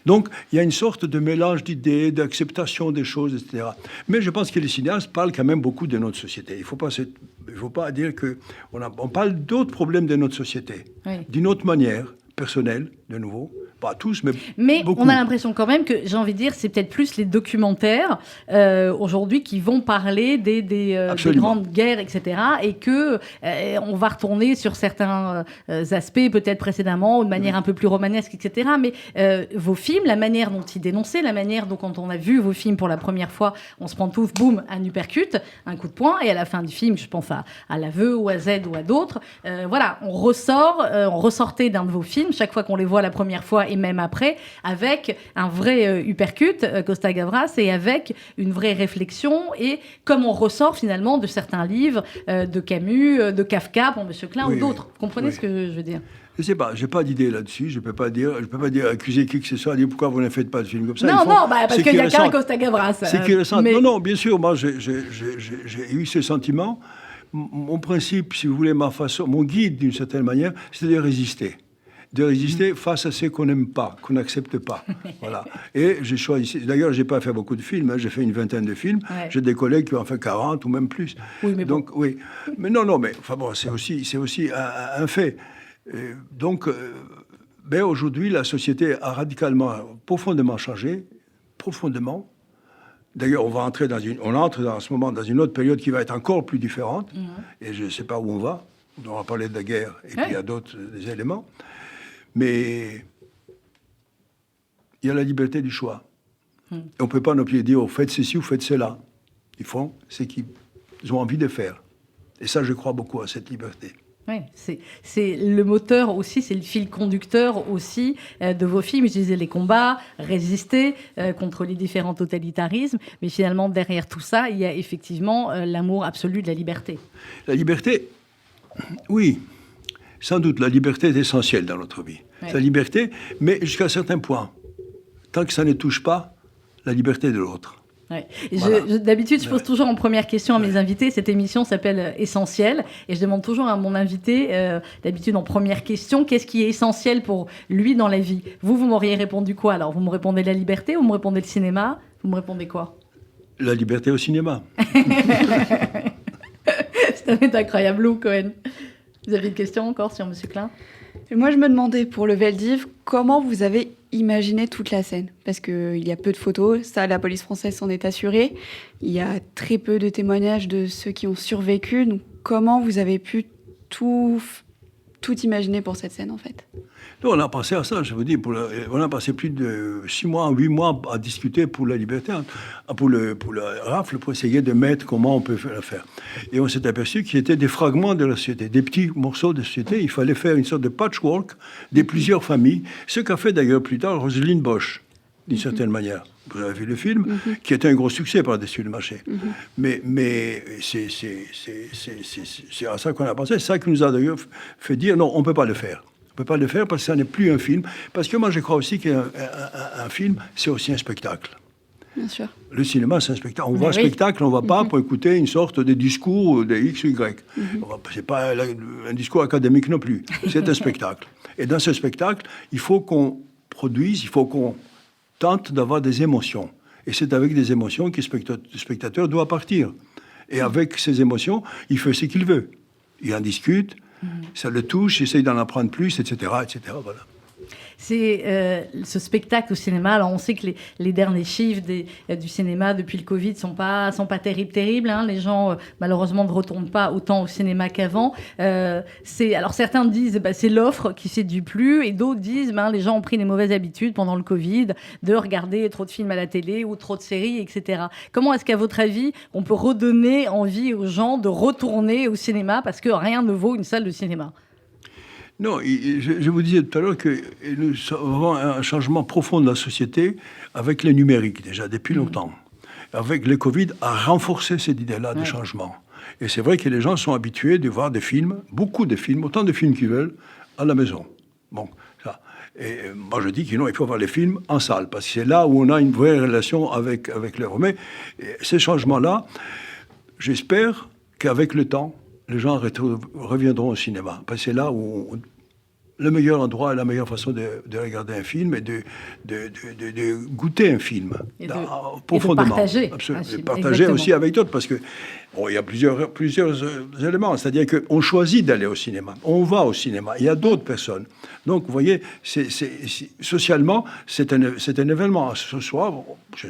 Donc, il y a une sorte de mélange d'idées, d'acceptation des choses, etc. Mais je pense que les cinéastes parlent quand même beaucoup de notre société. Il ne faut pas dire qu'on parle d'autres problèmes de notre société, d'une autre manière, personnelle, de nouveau. Pas tous, mais beaucoup.
On a l'impression quand même que, j'ai envie de dire, c'est peut-être plus les documentaires aujourd'hui qui vont parler des grandes guerres, etc. Et que on va retourner sur certains aspects, peut-être précédemment, ou de manière un peu plus romanesque, etc. Mais vos films, la manière dont ils dénonçaient, la manière dont, quand on a vu vos films pour la première fois, on se prend tout, boum, un uppercut, un coup de poing, et à la fin du film, je pense à L'Aveu ou à Z ou à d'autres, voilà, on ressortait d'un de vos films, chaque fois qu'on les voit la première fois, et même après, avec un vrai uppercut, Costa Gavras, et avec une vraie réflexion, et comme on ressort finalement de certains livres de Camus, de Kafka, pour Monsieur Klein, ou d'autres. Vous comprenez ce que je veux dire?
Je ne sais pas, je n'ai pas d'idée là-dessus, je ne peux pas dire accuser qui que ce soit, dire pourquoi vous ne faites pas de film comme ça.
Parce qu'il n'y a qu'un Costa Gavras.
C'est qui ressent. Non, bien sûr, moi j'ai eu ce sentiment. Mon principe, si vous voulez, mon guide d'une certaine manière, c'est de résister. De résister face à ce qu'on n'aime pas, qu'on n'accepte pas. Voilà. Et j'ai choisi... D'ailleurs, je n'ai pas fait beaucoup de films, j'ai fait une vingtaine de films. Ouais. J'ai des collègues qui ont fait 40 ou même plus.
Oui, mais
donc, oui. Mais non, mais enfin bon, c'est aussi un fait. Mais aujourd'hui, la société a profondément changé, profondément. D'ailleurs, on entre en ce moment dans une autre période qui va être encore plus différente. Et je ne sais pas où on va. On va parler de la guerre, et puis il y a d'autres éléments. Mais il y a la liberté du choix. Et on ne peut pas non plus dire, faites ceci ou faites cela. Ils font ce qu'ils ont envie de faire. Et ça, je crois beaucoup à cette liberté.
Oui, c'est le moteur aussi, c'est le fil conducteur aussi de vos films. Je disais les combats, résister contre les différents totalitarismes. Mais finalement, derrière tout ça, il y a effectivement l'amour absolu de la liberté.
La liberté, oui. Sans doute, la liberté est essentielle dans notre vie. Ouais. La liberté, mais jusqu'à un certain point. Tant que ça ne touche pas la liberté de l'autre.
Ouais. Voilà. D'habitude, je pose toujours en première question à mes invités. Cette émission s'appelle Essentiel. Et je demande toujours à mon invité, d'habitude en première question, qu'est-ce qui est essentiel pour lui dans la vie? Vous m'auriez répondu quoi? Alors, vous me répondez la liberté, vous me répondez le cinéma, vous me répondez quoi?
La liberté au cinéma.
C'est incroyable, Lou Cohen. Vous avez une question encore sur M. Klein?
Moi, je me demandais, pour le Veldiv, comment vous avez imaginé toute la scène? Parce qu'il y a peu de photos, ça, la police française s'en est assurée. Il y a très peu de témoignages de ceux qui ont survécu. Donc, comment vous avez pu tout imaginer pour cette scène, en fait?
Nous, on a pensé à ça, je vous dis. On a passé plus de 6 mois, 8 mois à discuter pour la liberté, pour la rafle, pour essayer de mettre comment on peut la faire. Et on s'est aperçu qu'il y était des fragments de la société, des petits morceaux de société. Il fallait faire une sorte de patchwork de plusieurs familles, ce qu'a fait d'ailleurs plus tard Roselyne Bosch, d'une certaine manière. Vous avez vu le film, qui était un gros succès par-dessus le marché. Mais c'est à ça qu'on a pensé. C'est ça qui nous a d'ailleurs fait dire non, on ne peut pas le faire. On ne peut pas le faire parce que ça n'est plus un film. Parce que moi, je crois aussi qu'un film, c'est aussi un spectacle.
Bien sûr.
Le cinéma, c'est un spectacle. On voit un spectacle, on ne va pas pour écouter une sorte de discours de X ou Y. Ce n'est pas un discours académique non plus. C'est un spectacle. Et dans ce spectacle, il faut qu'on produise, il faut qu'on tente d'avoir des émotions. Et c'est avec des émotions que le spectateur doit partir. Et avec ces émotions, il fait ce qu'il veut. Il en discute, ça le touche, il essaye d'en apprendre plus, etc., etc. Voilà.
c'est ce spectacle au cinéma. Alors, on sait que les derniers chiffres du cinéma depuis le Covid sont pas terribles. Hein. Les gens, malheureusement, ne retournent pas autant au cinéma qu'avant. Alors, certains disent c'est l'offre qui séduit plus, et d'autres disent les gens ont pris des mauvaises habitudes pendant le Covid de regarder trop de films à la télé ou trop de séries, etc. Comment est-ce qu'à votre avis, on peut redonner envie aux gens de retourner au cinéma, parce que rien ne vaut une salle de cinéma?
Non, je vous disais tout à l'heure que nous avons un changement profond de la société avec les numériques, déjà, depuis longtemps. Avec le Covid, a renforcé cette idée-là de changement. Et c'est vrai que les gens sont habitués de voir des films, beaucoup de films, autant de films qu'ils veulent, à la maison. Bon, ça. Et moi, je dis qu'il faut voir les films en salle, parce que c'est là où on a une vraie relation avec l'œuvre. Mais ces changements-là, j'espère qu'avec le temps, les gens reviendront au cinéma. Parce que c'est là où le meilleur endroit et la meilleure façon de regarder un film et de goûter un film profondément.
Et de partager.
Absolument. De partager aussi avec d'autres, parce que il y a plusieurs éléments. C'est-à-dire qu'on choisit d'aller au cinéma. On va au cinéma. Il y a d'autres personnes. Donc, vous voyez, socialement, c'est un événement. Ce soir,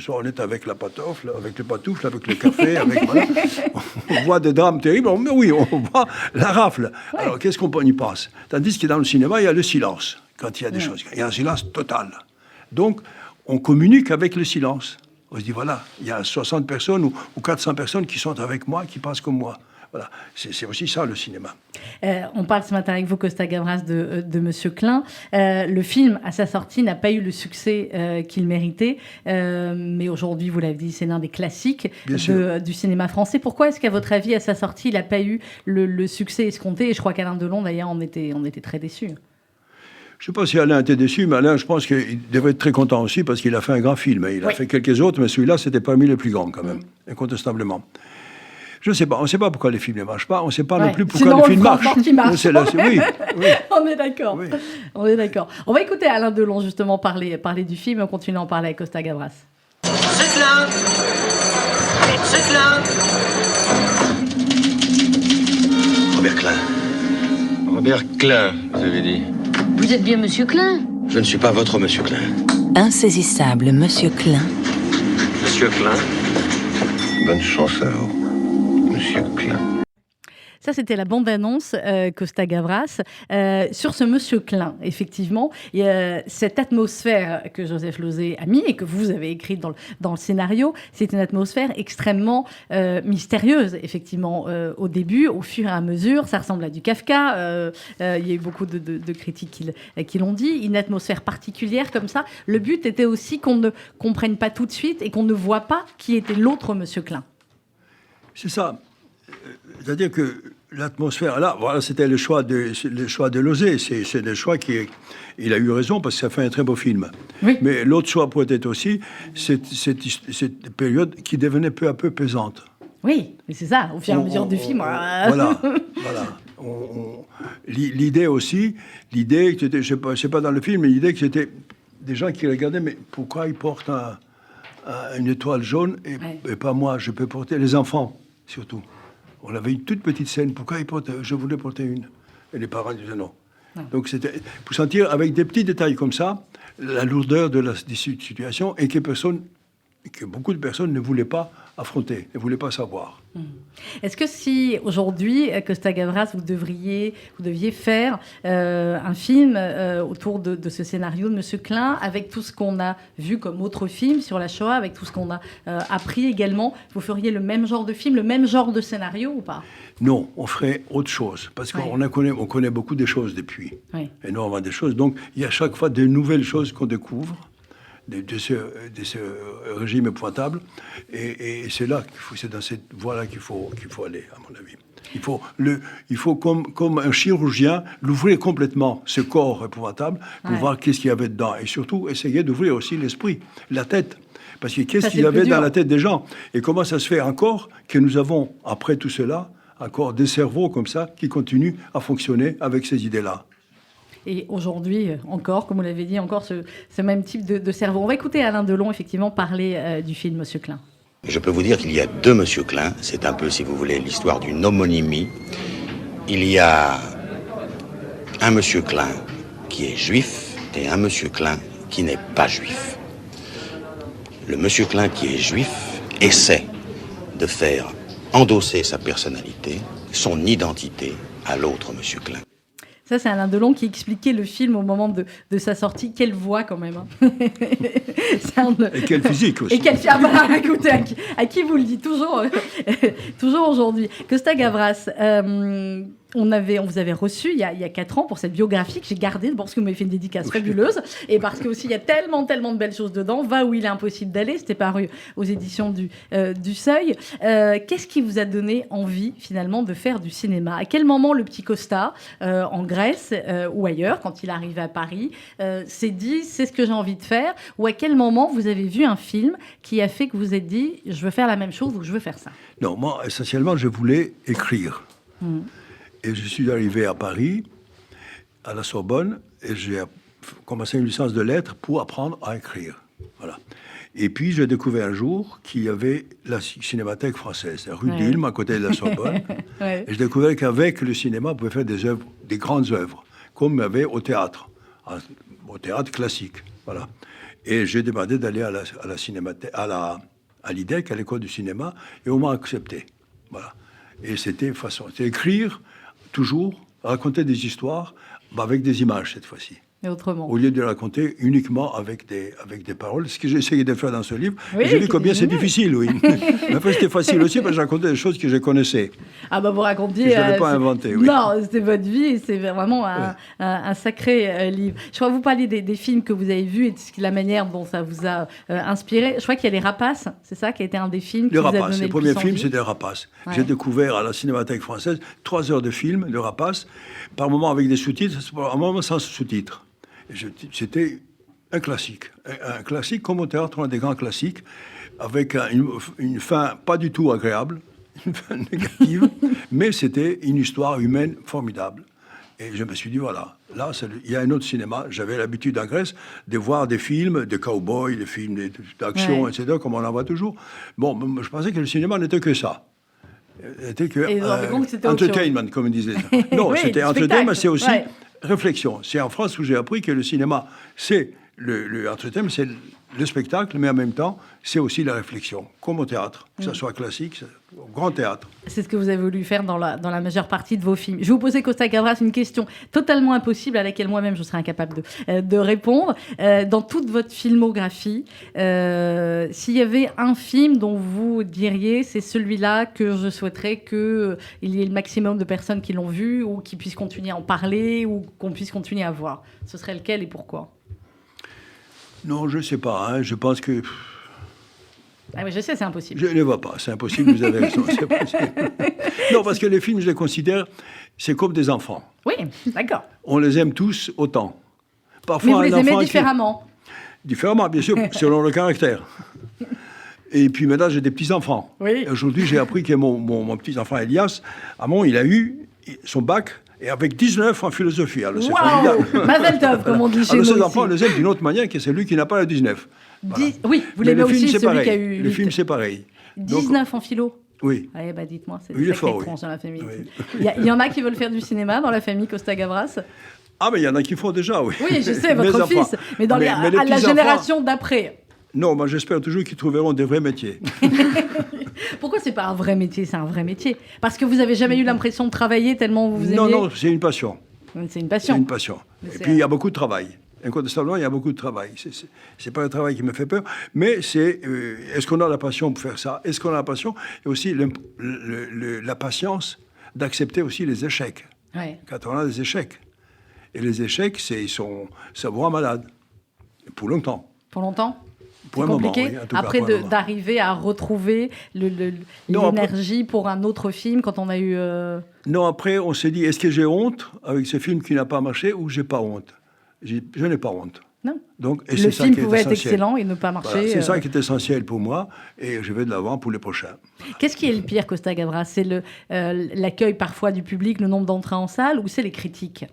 on est avec la pantoufle, avec le patoufle, avec le café, voilà. On voit des drames terribles. Mais oui, on voit la rafle. Ouais. Alors, qu'est-ce qu'on y pense? Tandis que dans le cinéma, il y a le silence. Quand il y a des choses, il y a un silence total. Donc, on communique avec le silence. On se dit, voilà, il y a 60 personnes ou 400 personnes qui sont avec moi, qui pensent comme moi. Voilà, c'est aussi ça, le cinéma.
On parle ce matin avec vous, Costa Gavras, de Monsieur Klein. Le film, à sa sortie, n'a pas eu le succès qu'il méritait. Mais aujourd'hui, vous l'avez dit, c'est l'un des classiques du cinéma français. Pourquoi est-ce qu'à votre avis, à sa sortie, il n'a pas eu le succès escompté? Et je crois qu'Alain Delon, d'ailleurs, on était très déçus.
Je ne sais pas si Alain était déçu, mais Alain, je pense qu'il devrait être très content aussi, parce qu'il a fait un grand film. Il a fait quelques autres, mais celui-là, c'était parmi les plus grands, quand même, incontestablement. Je ne sais pas. On ne sait pas pourquoi les films ne marchent pas. On ne sait pas non plus pourquoi les films marchent.
Oui. On est d'accord. Oui. On est d'accord. On va écouter Alain Delon, justement, parler du film, et on continue à en parler avec Costa Gavras.
C'est Klein. C'est Klein.
Robert Klein. Robert Klein, vous avez dit.
Vous êtes bien Monsieur Klein?
Je ne suis pas votre Monsieur Klein.
Insaisissable Monsieur Klein.
Monsieur Klein. Bonne chance à vous, Monsieur Klein.
Ça, c'était la bande-annonce, Costa Gavras. Sur ce Monsieur Klein, effectivement, il y a cette atmosphère que Joseph Losey a mis et que vous avez écrite dans le scénario. C'est une atmosphère extrêmement mystérieuse, effectivement, au début. Au fur et à mesure, ça ressemble à du Kafka. Il y a eu beaucoup de critiques qui l'ont dit. Une atmosphère particulière comme ça. Le but était aussi qu'on ne comprenne pas tout de suite et qu'on ne voit pas qui était l'autre Monsieur Klein.
C'est ça. C'est-à-dire que l'atmosphère, là, voilà, c'était le choix de Losey. C'est le choix il a eu raison, parce que ça fait un très beau film. Oui. Mais l'autre choix peut être aussi cette période qui devenait peu à peu pesante.
Oui, mais c'est ça, au fur et à mesure du film.
Voilà. L'idée aussi, que je sais pas dans le film, mais l'idée que c'était des gens qui regardaient, mais pourquoi ils portent une étoile jaune et pas moi? Je peux porter les enfants, surtout. On avait une toute petite scène. Pourquoi je voulais porter une? Et les parents disaient non. Donc c'était pour sentir avec des petits détails comme ça la lourdeur de la situation et que beaucoup de personnes ne voulaient pas affronter, ne voulaient pas savoir.
Est-ce que si aujourd'hui, Costa Gavras, vous deviez faire un film autour de ce scénario de Monsieur Klein, avec tout ce qu'on a vu comme autre film sur la Shoah, avec tout ce qu'on a appris également, vous feriez le même genre de film, le même genre de scénario ou pas?
Non, on ferait autre chose, parce qu'on connaît beaucoup de choses depuis, énormément de choses. Donc il y a à chaque fois de nouvelles choses qu'on découvre de ce régime épouvantable, et c'est là c'est dans cette voie-là qu'il faut aller, à mon avis. Il faut comme un chirurgien, l'ouvrir complètement, ce corps épouvantable, pour voir qu'est-ce qu'il y avait dedans, et surtout essayer d'ouvrir aussi l'esprit, la tête. Parce que qu'est-ce qu'il y avait dans la tête des gens, et comment ça se fait encore que nous avons, après tout cela, encore des cerveaux comme ça qui continuent à fonctionner avec ces idées-là.
Et aujourd'hui, encore, comme vous l'avez dit, encore ce même type de cerveau. On va écouter Alain Delon, effectivement, parler du film Monsieur Klein.
Je peux vous dire qu'il y a deux Monsieur Klein. C'est un peu, si vous voulez, l'histoire d'une homonymie. Il y a un Monsieur Klein qui est juif et un monsieur Klein qui n'est pas juif. Le monsieur Klein qui est juif essaie de faire endosser sa personnalité, son identité à l'autre monsieur Klein.
Ça, c'est Alain Delon qui expliquait le film au moment de sa sortie. Quelle voix, quand même. Hein.
Et quel physique aussi.
Et quel... Ah bah, écoutez, à qui vous le dites toujours, toujours aujourd'hui. Costa Gavras, on vous avait reçu il y a 4 ans pour cette biographie que j'ai gardée parce que vous m'avez fait une dédicace fabuleuse et parce que aussi il y a tellement de belles choses dedans. Va où il est impossible d'aller, c'était paru aux éditions du Seuil. Qu'est-ce qui vous a donné envie finalement de faire du cinéma? À quel moment le petit Costa, en Grèce ou ailleurs, quand il arrive à Paris, s'est dit c'est ce que j'ai envie de faire? Ou à quel moment vous avez vu un film qui a fait que vous vous êtes dit je veux faire la même chose ou je veux faire ça?
Non, moi essentiellement je voulais écrire. Et je suis arrivé à Paris, à la Sorbonne, et j'ai commencé une licence de lettres pour apprendre à écrire. Voilà. Et puis, j'ai découvert un jour qu'il y avait la Cinémathèque française, rue d'Ilm, à côté de la Sorbonne. Et j'ai découvert qu'avec le cinéma, on pouvait faire des œuvres, des grandes œuvres, comme il y avait au théâtre classique. Voilà. Et j'ai demandé d'aller à la Cinémathèque, à l'IDEC, à l'école du cinéma, et on m'a accepté. Voilà. Et c'était écrire, toujours, raconter des histoires, avec des images cette fois-ci.
Et autrement.
Au lieu de raconter uniquement avec des paroles, ce que j'ai essayé de faire dans ce livre.
Oui,
et j'ai vu combien c'est difficile, oui. Mais après, c'était facile aussi, parce que je racontais des choses que je connaissais.
Ah bah vous racontiez...
Que je n'avais pas inventé, oui.
Non, c'était votre vie, et c'est vraiment un sacré livre. Je crois que vous parliez des films que vous avez vus et de la manière dont ça vous a inspiré. Je crois qu'il y a Les Rapaces, c'est ça qui a été un des films qui vous a donné le plus envie.
Le premier film, c'était Les Rapaces. Ouais. J'ai découvert à la Cinémathèque française 3 heures de film, Les Rapaces, par moment avec des sous-titres, par moment sans sous-titres. C'était un classique comme au théâtre, on a des grands classiques, avec une fin pas du tout agréable, une fin négative, mais c'était une histoire humaine formidable. Et je me suis dit, voilà, là, il y a un autre cinéma. J'avais l'habitude en Grèce de voir des films de cow-boys, des films d'action, etc., comme on en voit toujours. Bon, je pensais que le cinéma n'était que ça. C'était que entertainment, comme on disait. Non, c'était entertainment, c'est aussi... réflexion. C'est en France où j'ai appris que le cinéma, c'est le entertainment, c'est le spectacle, mais en même temps, c'est aussi la réflexion, comme au théâtre, que ce soit classique, au grand théâtre.
C'est ce que vous avez voulu faire dans la majeure partie de vos films. Je vais vous poser, Costa Gavras, une question totalement impossible à laquelle moi-même je serais incapable de répondre. Dans toute votre filmographie, s'il y avait un film dont vous diriez c'est celui-là que je souhaiterais qu'il y ait le maximum de personnes qui l'ont vu ou qui puissent continuer à en parler ou qu'on puisse continuer à voir, ce serait lequel et pourquoi?
Non, je ne sais pas. Hein. Je pense que...
Ah oui, je sais, c'est impossible.
Je ne les vois pas, c'est impossible, vous avez raison, c'est impossible. Non, parce que les films, je les considère, c'est comme des enfants.
Oui, d'accord.
On les aime tous autant.
Parfois, mais vous les aimez différemment.
Différemment, bien sûr, selon le caractère. Et puis maintenant, j'ai des petits-enfants.
Oui.
Aujourd'hui, j'ai appris que mon petit-enfant Elias, il a eu son bac, et avec 19 en philosophie. Alors, c'est formidable.
Mazel tov, comme on dit chez nous.
Alors, ces enfants, on les aime d'une autre manière que celui qui n'a pas le 19. Voilà.
Oui, vous l'aimez aussi, celui
pareil.
qui a eu...
Le film, c'est pareil.
19 en philo?
Oui.
Allez, bah dites-moi, c'est
une sacrée
tranche dans la famille. Oui. Il y en a qui veulent faire du cinéma dans la famille Costa Gavras?
Ah, mais il y en a qui font déjà, oui.
Oui, je sais, votre fils. Mais dans la génération d'après.
Non, moi j'espère toujours qu'ils trouveront des vrais métiers.
Pourquoi c'est pas un vrai métier? C'est un vrai métier. Parce que vous n'avez jamais eu l'impression de travailler tellement vous aimiez?
Non, c'est une passion.
C'est une passion.
C'est une passion. Et puis il y a beaucoup de travail. Incontestablement, il y a beaucoup de travail. C'est pas un travail qui me fait peur, mais c'est est-ce qu'on a la passion pour faire ça? Est-ce qu'on a la passion? Et aussi la patience d'accepter aussi les échecs.
Ouais.
Quand on a des échecs. Et les échecs, ça vous rend malade. Pour longtemps.
Pour longtemps?
Pour
c'est compliqué
moment, oui,
après d'arriver à retrouver l'énergie pour un autre film quand on a eu...
Non, après, on s'est dit, est-ce que j'ai honte avec ce film qui n'a pas marché ou j'ai pas honte? Je n'ai pas honte.
Non.
Donc, et
le film pouvait être excellent et ne pas marcher.
Voilà, c'est ça qui est essentiel pour moi et je vais de l'avant pour les prochains.
Qu'est-ce qui est le pire, Costa Gavras? C'est l'accueil parfois du public, le nombre d'entrées en salle ou c'est les critiques?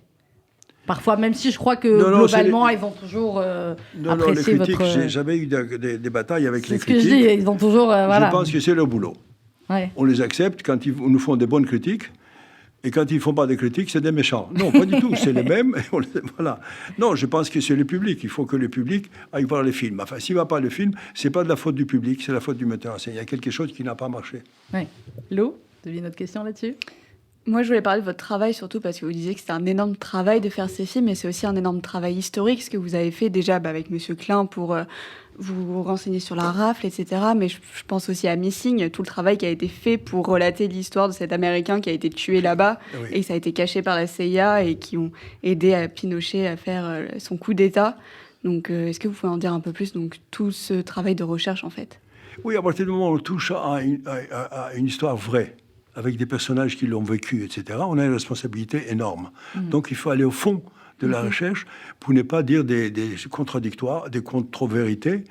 Parfois, même si je crois que globalement, ils vont toujours apprécier
les critiques,
votre...
j'ai jamais eu des batailles avec les critiques.
C'est ce que je dis, ils ont toujours...
Je pense que c'est leur boulot.
Ouais.
On les accepte quand ils nous font des bonnes critiques Et quand ils ne font pas des critiques, c'est des méchants. Non, pas du tout, c'est les mêmes. Voilà. Non, je pense que c'est le public. Il faut que le public aille voir les films. Enfin, s'il ne va pas le film, ce n'est pas de la faute du public, c'est la faute du metteur en scène. Il y a quelque chose qui n'a pas marché.
Oui. Lo, vous avez une autre question là-dessus ?
Moi, je voulais parler de votre travail, surtout parce que vous disiez que c'était un énorme travail de faire ces films, mais c'est aussi un énorme travail historique, ce que vous avez fait déjà avec Monsieur Klein pour vous renseigner sur la rafle, etc. Mais je pense aussi à Missing, tout le travail qui a été fait pour relater l'histoire de cet Américain qui a été tué là-bas, oui. Et ça a été caché par la CIA et qui ont aidé à Pinochet à faire son coup d'État. Donc, est-ce que vous pouvez en dire un peu plus, donc tout ce travail de recherche, en fait ?
Oui, à partir du moment où on touche à une histoire vraie, avec des personnages qui l'ont vécu, etc., on a une responsabilité énorme. Donc, il faut aller au fond de la recherche pour ne pas dire des contradictoires, des contre-vérités,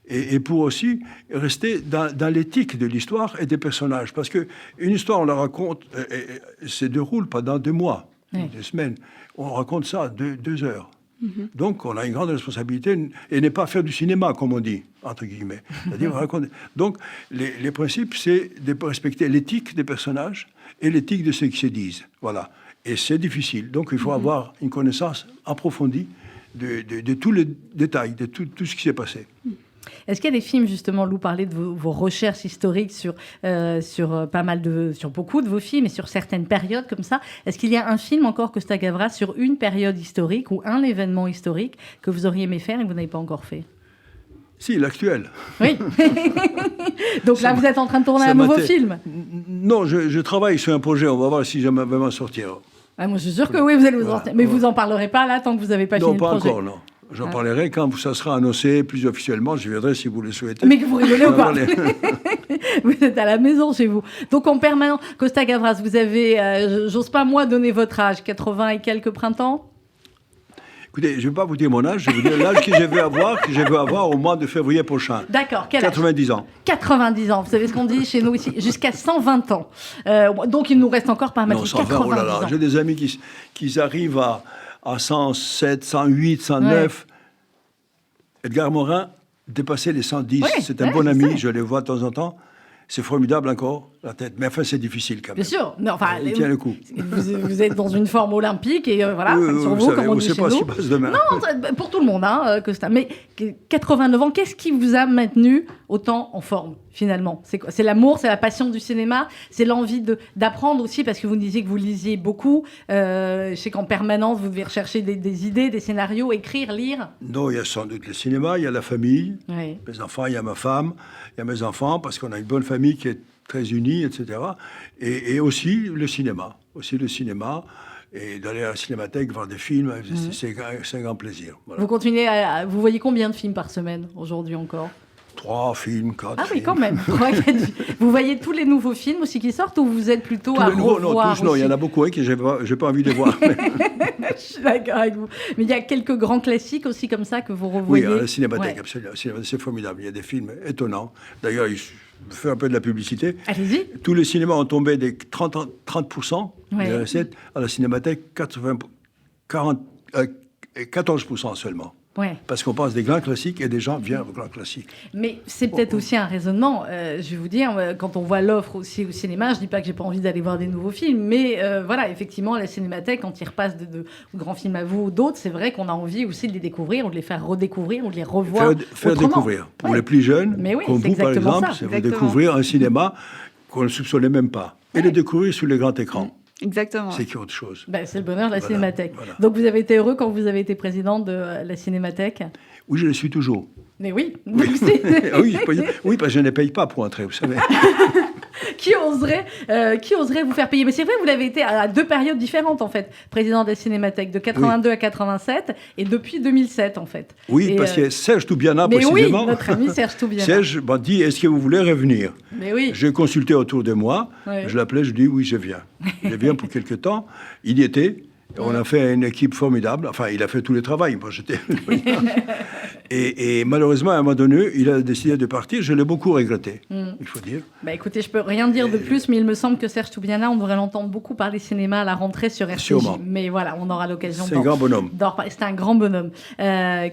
et pour aussi rester dans l'éthique de l'histoire et des personnages. Parce qu'une histoire, on la raconte, et se déroule pendant 2 mois, 2 semaines. On raconte ça 2 heures. Donc, on a une grande responsabilité et ne pas faire du cinéma, comme on dit, entre guillemets. C'est-à-dire, donc, les principes, c'est de respecter l'éthique des personnages et l'éthique de ceux qui se disent. Voilà. Et c'est difficile. Donc, il faut avoir une connaissance approfondie de tous les détails, de tout ce qui s'est passé.
Est-ce qu'il y a des films, justement, Lou parlait de vos recherches historiques sur beaucoup de vos films et sur certaines périodes comme ça. Est-ce qu'il y a un film encore, Costa Gavras, sur une période historique ou un événement historique que vous auriez aimé faire et que vous n'avez pas encore fait ?
Si, l'actuel.
Oui. Donc là, vous êtes en train de tourner un nouveau film ?
Non, je travaille sur un projet. On va voir si je vais m'en sortir.
Ah, moi, je suis sûr que oui, vous allez vous en sortir. Mais vous n'en parlerez pas là tant que vous n'avez pas fini le projet.
Non, pas encore, non. J'en parlerai quand ça sera annoncé plus officiellement. Je viendrai si vous le souhaitez.
Mais que vous rigolez ou pas ? Vous êtes à la maison chez vous. Donc en permanence, Costa Gavras, vous avez, j'ose pas moi donner votre âge, 80 et quelques printemps ?
Écoutez, je ne vais pas vous dire mon âge, je vais vous dire l'âge que je veux avoir au mois de février prochain.
D'accord, quel âge ?
90 ans.
90 ans, vous savez ce qu'on dit chez nous ici, jusqu'à 120 ans. Donc il nous reste encore pas mal de 90 ans. Oh là là,
j'ai des amis qui arrivent à 107, 108, 109. Ouais. Edgar Morin dépassait les 110. Ouais, c'est un bon ami, je le vois de temps en temps. C'est formidable encore, la tête. Mais enfin, c'est difficile quand même.
Bien sûr. Mais enfin,
il tient le coup.
Vous êtes dans une forme olympique et voilà, sur vous, comme on dit chez nous. On ne sait pas ce qui passe demain. Non, pour tout le monde, hein, Costa. Mais 89 ans, qu'est-ce qui vous a maintenu autant en forme, finalement ? C'est quoi ? C'est l'amour, c'est la passion du cinéma, c'est l'envie d'apprendre aussi, parce que vous disiez que vous lisiez beaucoup. Je sais qu'en permanence, vous devez rechercher des idées, des scénarios, écrire, lire.
Non, il y a sans doute le cinéma, il y a la famille, mes enfants, il y a ma femme, il y a mes enfants, parce qu'on a une bonne famille qui est très unie, etc. Et aussi le cinéma. Et d'aller à la cinémathèque, voir des films, c'est un grand plaisir. Voilà.
Vous continuez vous voyez combien de films par semaine, aujourd'hui encore ?
3 films, 4 films.
Ah oui, quand même. 3, 4 films. Vous voyez tous les nouveaux films aussi qui sortent ou vous êtes plutôt tous à revoir
Non, il y en a beaucoup que je n'ai pas envie de voir.
Je suis d'accord avec vous. Mais il y a quelques grands classiques aussi comme ça que vous revoyez.
Oui, à la cinémathèque, absolument. C'est formidable. Il y a des films étonnants. D'ailleurs, je fais un peu de la publicité.
Allez-y.
Tous les cinémas ont tombé des 30% des recettes. À la cinémathèque, 14% seulement. Ouais. Parce qu'on passe des grands classiques et des gens viennent aux grands classiques.
Mais c'est peut-être aussi un raisonnement. Je vais vous dire, quand on voit l'offre aussi au cinéma, je ne dis pas que j'ai pas envie d'aller voir des nouveaux films, mais voilà, effectivement, à la cinémathèque, quand ils repassent de grands films à vous ou d'autres, c'est vrai qu'on a envie aussi de les découvrir ou de les faire redécouvrir ou de les revoir
faire découvrir. Pour les plus jeunes, comme vous, par exemple, c'est vous découvrir un cinéma qu'on ne soupçonnait même pas. Et le découvrir sur les grands écrans.
Exactement.
C'est autre chose.
C'est le bonheur de la Cinémathèque. Voilà. Donc vous avez été heureux quand vous avez été président de la Cinémathèque ?
Oui, je le suis toujours.
Mais oui.
Oui, parce que je ne paye pas pour entrer, vous savez.
Qui oserait vous faire payer ? Mais c'est vrai, vous l'avez été à 2 périodes différentes, en fait. Président de la Cinémathèque, de 82 à 87, et depuis 2007, en fait.
Oui, parce que Serge Toubiana, précisément...
Mais oui, notre ami Serge Toubiana.
Serge m'a dit, est-ce que vous voulez revenir ?
Mais oui.
J'ai consulté autour de moi, je l'appelais, je dis, oui, je viens. Je viens pour quelque temps. Il y était. On a fait une équipe formidable. Enfin, il a fait tout le travail. Moi, j'étais... Et malheureusement, à un moment donné, il a décidé de partir. Je l'ai beaucoup regretté, il faut dire.
Écoutez, je peux rien dire de plus, mais il me semble que Serge Toubiana, on devrait l'entendre beaucoup parler cinéma à la rentrée sur RCJ.
Sûrement.
Mais voilà, on aura l'occasion
C'est un grand bonhomme.
C'est un grand bonhomme,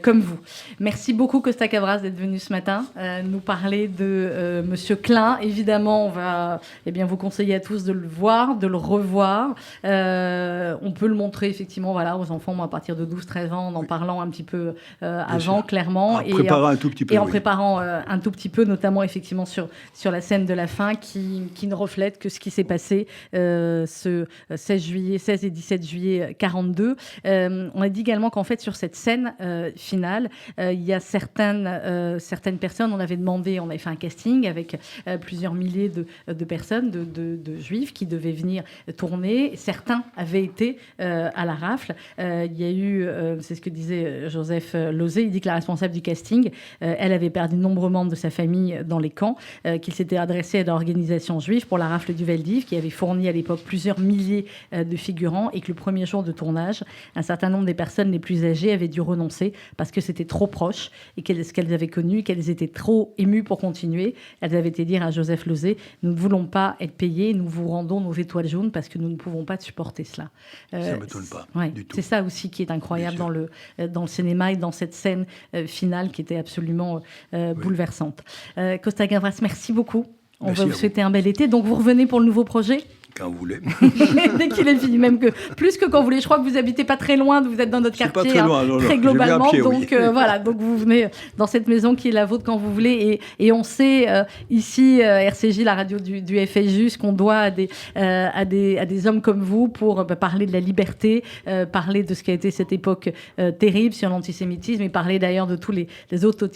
comme vous. Merci beaucoup, Costa Gavras, d'être venu ce matin nous parler de Monsieur Klein. Évidemment, on va vous conseiller à tous de le voir, de le revoir. On peut le montrer effectivement aux enfants à partir de 12-13 ans, en parlant un petit peu avant, clairement.
En préparant un tout petit peu.
Et en préparant un tout petit peu, notamment effectivement sur la scène de la fin qui ne reflète que ce qui s'est passé ce 16 et 17 juillet 42. On a dit également qu'en fait, sur cette scène finale, il y a certaines personnes, on avait fait un casting avec plusieurs milliers de personnes, de juifs qui devaient venir tourner. Certains avaient été à la rafle. Il y a eu, c'est ce que disait Joseph Losey, il dit que la responsable du casting, elle avait perdu de nombreux membres de sa famille dans les camps, qu'il s'était adressé à l'organisation juive pour la rafle du Veldiv, qui avait fourni à l'époque plusieurs milliers de figurants, et que le premier jour de tournage, un certain nombre des personnes les plus âgées avaient dû renoncer parce que c'était trop proche et qu'elles avaient connu, qu'elles étaient trop émues pour continuer. Elles avaient été dire à Joseph Losey, nous ne voulons pas être payés, nous vous rendons nos étoiles jaunes parce que nous ne pouvons pas supporter cela.
Ça ne m'étonne pas du tout.
C'est ça aussi qui est incroyable dans le cinéma et dans cette scène finale qui était absolument bouleversante. Costa Gavras, merci beaucoup. On va vous souhaiter un bel été. Donc vous revenez pour le nouveau projet ?
Quand vous voulez.
Dès qu'il est fini, même que plus que quand vous voulez. Je crois que vous habitez pas très loin, vous êtes dans notre quartier,
pas très loin, non,
très globalement.
Pied,
donc
oui.
voilà, donc vous venez dans cette maison qui est la vôtre quand vous voulez. Et on sait ici, RCJ, la radio du FSJ, ce qu'on doit à des hommes comme vous pour parler de la liberté, parler de ce qu'a été cette époque terrible sur l'antisémitisme et parler d'ailleurs de tous les autres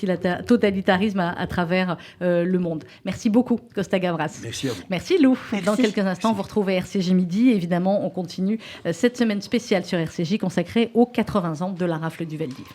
totalitarismes à travers le monde. Merci beaucoup, Costa Gavras.
Merci à vous.
Merci Lou. Dans quelques instants, vous retrouvez RCJ Midi. Évidemment, on continue cette semaine spéciale sur RCJ consacrée aux 80 ans de la rafle du Veldiv.